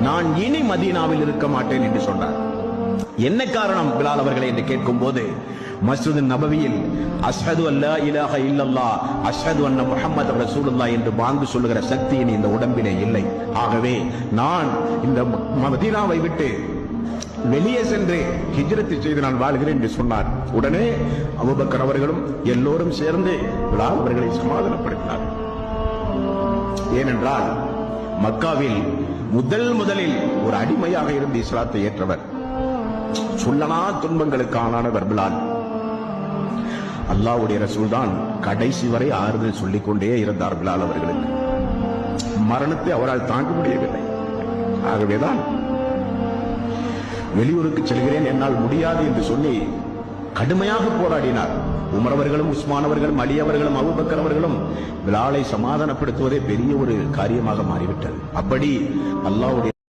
நான் இனி மதீனாவில் இருக்க மாட்டேன் என்று சொன்னார். என்ன காரணம் பிலால் அவர்களை என்று கேட்கும் போது, மஸ்ஜித் நபவியில் அஷ்ஹது அல்லா இலாஹ இல்லல்லாஹ் அஷ்ஹது அன்ன முஹம்மது ரசூலுல்லாஹ் என்று பாங்கு சொல்லுகிற சக்தி இந்த உடம்பிலே இல்லை. ஆகவே நான் இந்த மதீனாவை விட்டு வெளியே சென்று ஹிஜ்ரத் செய்து நான் வாழ்கிறேன் என்று சொன்னார். உடனே அபூபக்கர் அவர்களும் எல்லோரும் சேர்ந்து பிலால் அவர்களை சமாதானப்படுத்தினார். ஏனென்றால் மக்காவில் முதலில் ஒரு அடிமையாக இருந்து இஸ்லாத்தை ஏற்றவர், சொல்லனா துன்பங்களுக்கு ஆளானவர் பிலால். அல்லாஹ்வுடைய ரசூல் தான் கடைசி வரை ஆறுதல் சொல்லிக் கொண்டே இருந்தார் பிலால் அவர்களுக்கு. மரணத்தை அவரால் தாங்க முடியவில்லை. ஆகவேதான் வெளியூருக்கு செல்கிறேன், என்னால் முடியாது என்று சொல்லி கடுமையாக போராடினார். உமர் அவர்களும் உஸ்மான் அவர்களும் அலி அவர்களும் அபூபக்கர் அவர்களும் பிலாலை சமாதானப்படுத்துவதே பெரிய ஒரு காரியமாக மாறிவிட்டது. அப்படி அல்லாஹ்வுடைய